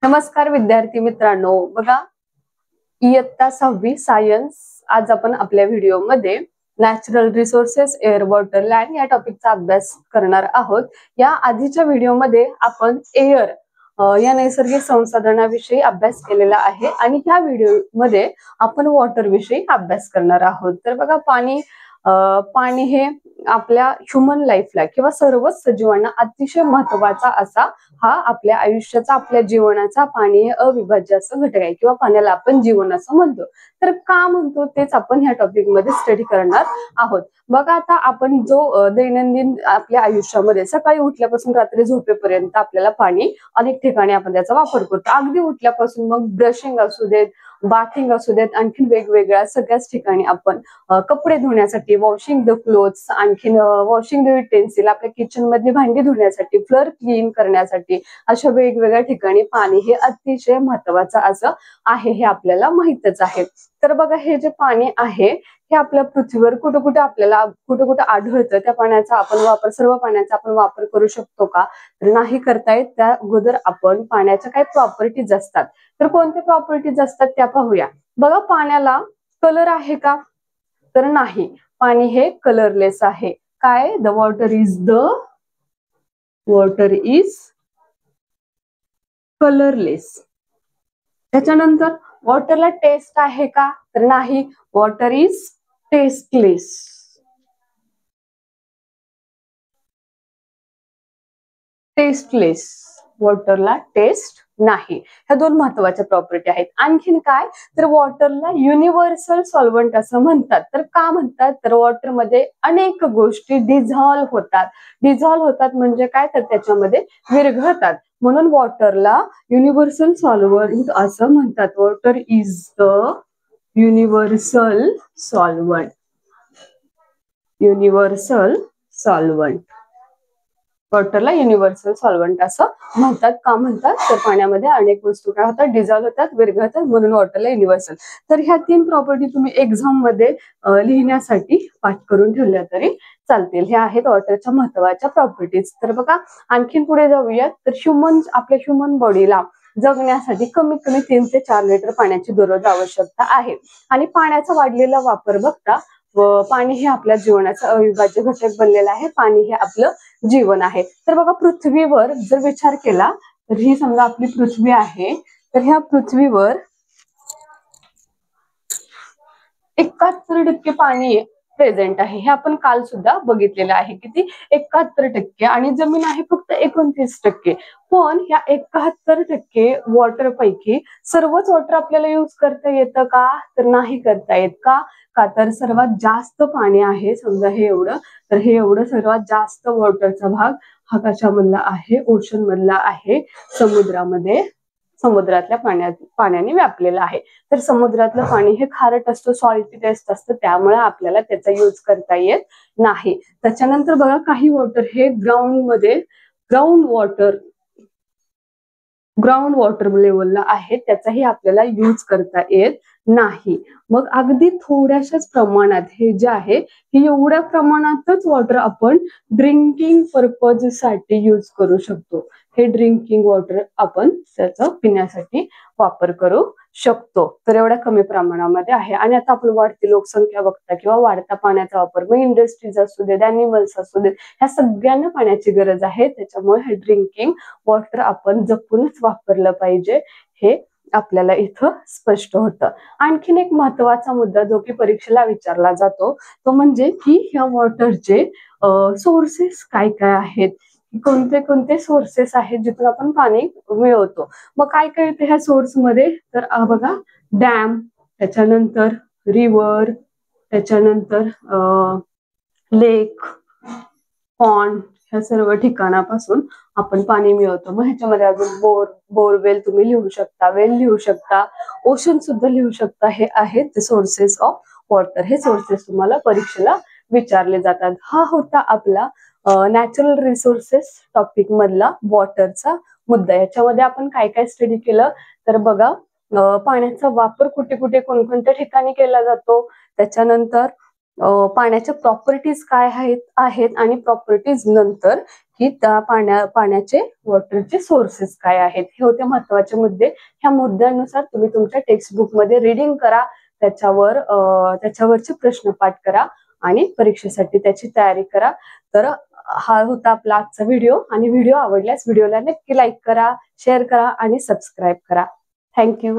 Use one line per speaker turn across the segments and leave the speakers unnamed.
नमस्कार विद्यार्थी मित्रांनो, बघा इयत्ता 6वी सायन्स आज आपण आपल्या व्हिडिओमध्ये natural resources air water land या टॉपिकचा अभ्यास करणार आहोत। या आधीच्या व्हिडिओमध्ये आपण एअर या नैसर्गिक संसाधनाविषयी अभ्यास केलेला आहे आणि ह्या व्हिडिओमध्ये आपण वॉटर विषयी अभ्यास करणार आहोत। तर बघा पाणी हे आपल्या ह्युमन लाईफला किंवा सर्वच सजीवांना अतिशय महत्त्वाचा असा हा आपल्या आयुष्याचा आपल्या जीवनाचा पाणी हे अविभाज्य असं घटक आहे किंवा पाण्याला आपण जीवन असं म्हणतो। तर का म्हणतो तेच आपण ह्या टॉपिक मध्ये स्टडी करणार आहोत। बघा आता आपण जो दैनंदिन आपल्या आयुष्यामध्ये सकाळी उठल्यापासून रात्री झोपेपर्यंत आपल्याला पाणी अनेक ठिकाणी आपण त्याचा वापर करतो। अगदी उठल्यापासून मग ब्रशिंग असू देत, बाथिंग असू देत, आणखीन वेगवेगळ्या सगळ्याच ठिकाणी आपण कपडे धुण्यासाठी, वॉशिंग द क्लोथ्स, आणखीन वॉशिंग द युटेन्सिल, आपल्या किचन मधली भांडी धुण्यासाठी, फ्लोर क्लीन करण्यासाठी अशा वेगवेगळ्या ठिकाणी पाणी हे अतिशय महत्त्वाचं असं आहे, हे आपल्याला माहितच आहे। तर बघा हे जे पाणी आहे हे आपल्या पृथ्वीवर कुठे कुठे आढळतं। त्या पाण्याचा आपण वापर, सर्व पाण्याचा आपण वापर करू शकतो का? तर नाही करता येत। त्या अगोदर आपण पाण्याच्या काही प्रॉपर्टीज असतात, तर कोणत्या प्रॉपर्टीज असतात त्या पाहूया। बघा पाण्याला कलर आहे का? तर नाही, पाणी हे कलरलेस आहे। काय? The water is colourless. त्याच्यानंतर वॉटरला टेस्ट आहे का? तर नाही, वॉटर इज टेस्टलेस। वॉटरला टेस्ट नाही। ह्या दोन महत्वाच्या प्रॉपर्टी आहेत। आणखीन काय? तर वॉटरला युनिव्हर्सल सॉल्व्हंट असं म्हणतात। तर का म्हणतात? तर वॉटर मध्ये अनेक गोष्टी डिझॉल्व्ह होतात म्हणजे काय? तर त्याच्यामध्ये विरघळतात, म्हणून वॉटरला युनिव्हर्सल सॉल्व्हंट असं म्हणतात। Water is the universal solvent. वॉटरला युनिव्हर्सल सॉल्व्हंट असं म्हणतात। का म्हणतात? तर पाण्यामध्ये अनेक वस्तू काय होतात? डिझॉल्व्ह होतात, विरघळतात, म्हणून वॉटरला युनिव्हर्सल। तर ह्या तीन प्रॉपर्टी तुम्ही एक्झाम मध्ये लिहिण्यासाठी पाठ करून ठेवल्या तरी चालतील। ह्या आहेत वॉटरच्या महत्त्वाच्या प्रॉपर्टीज। तर बघा आणखीन पुढे जाऊयात। तर आपल्या ह्युमन बॉडीला जगण्यासाठी कमीत कमी 3 ते 4 लिटर पाण्याची दररोज आवश्यकता आहे आणि पाण्याचा वाढलेला वापर बघता पाणी हे आपल्या जीवनाचा अविभाज्य घटक बनलेला आहे। पाणी हे आपलं जीवन आहे। तर बघा पृथ्वीवर जर विचार केला तर ही समजा आपली पृथ्वी आहे, तर ह्या पृथ्वीवर 71% पाणी प्रेझेंट आहे। हे आपण काल सुद्धा बघितलेलं आहे, किती? 71%। आणि जमीन आहे फक्त 29%। पण ह्या 71% वॉटर पैकी सर्वच वॉटर आपल्याला युज करता येतं का? तर नाही करता येत। का? तर सर्वात जास्त पाणी आहे, समजा हे एवढं, तर हे एवढं सर्वात जास्त वॉटरचा भाग हा कशामधला आहे? ओशन मधला आहे, समुद्रातल्या पाण्याने व्यापलेलं आहे। तर समुद्रातलं पाणी हे खारट असतं, सॉल्टी टेस्ट असतं, त्यामुळे आपल्याला त्याचा यूज करता येत नाही। त्याच्यानंतर बघा काही वॉटर हे ग्राउंड वॉटर लेवलला आहे, त्याचाही आपल्याला यूज करता येत नाही। मग अगदी थोड्याशाच प्रमाणात हे जे आहे हे एवढ्या प्रमाणातच वॉटर आपण ड्रिंकिंग पर्पज साठी यूज करू शकतो। हे ड्रिंकिंग वॉटर आपण त्याचा पिण्यासाठी वापर करू शकतो। तर एवढ्या कमी प्रमाणामध्ये आहे। आणि आता आपण वाढती लोकसंख्या बघता किंवा वाढता पाण्याचा वापर, मग इंडस्ट्रीज असू देत, अॅनिमल्स असू देत, ह्या सगळ्यांना पाण्याची गरज आहे। त्याच्यामुळे हे ड्रिंकिंग वॉटर आपण जपूनच वापरलं पाहिजे, हे आपल्याला इथं स्पष्ट होतं। आणखीन एक महत्वाचा मुद्दा जो की परीक्षेला विचारला जातो तो म्हणजे की ह्या वॉटरचे सोर्सेस काय काय आहेत, कोणते सोर्सेस आहेत जिथून आपण पाणी मिळवतो। मग काय काय येते ह्या सोर्स मध्ये? तर बघा डॅम, त्याच्यानंतर रिव्हर, त्याच्यानंतर लेक, पॉन्ड, ह्या सर्व ठिकाणापासून आपण पाणी मिळवतो। मग ह्याच्यामध्ये अजून बोरवेल तुम्ही लिहू शकता, वेल लिहू शकता, ओशन सुद्धा लिहू शकता। हे आहेत सोर्सेस ऑफ वॉटर। हे सोर्सेस तुम्हाला परीक्षेला विचारले जातात। हा होता आपला नॅचरल रिसोर्सेस टॉपिक मधला वॉटरचा मुद्दा। याच्यामध्ये आपण काय काय स्टडी केलं? तर बघा पाण्याचा वापर कुठे कुठे कोणकोणत्या ठिकाणी केला जातो, त्याच्यानंतर पाण्याच्या प्रॉपर्टीज काय आहेत आणि प्रॉपर्टीज नंतर की त्या पाण्याचे वॉटरचे सोर्सेस काय आहेत, हे होते महत्वाचे मुद्दे. ह्या मुद्द्यानुसार तुम्ही तुमच्या टेक्स्टबुक मध्ये रिडिंग करा, त्याच्यावरचे प्रश्न पाठ करा आणि परीक्षेसाठी त्याची तयारी करा. तर हा होता आपला आजचा व्हिडिओ, आणि व्हिडिओ आवडल्यास व्हिडिओला नक्की लाईक करा, शेअर करा आणि सबस्क्राईब करा. थँक्यू.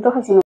तो हसून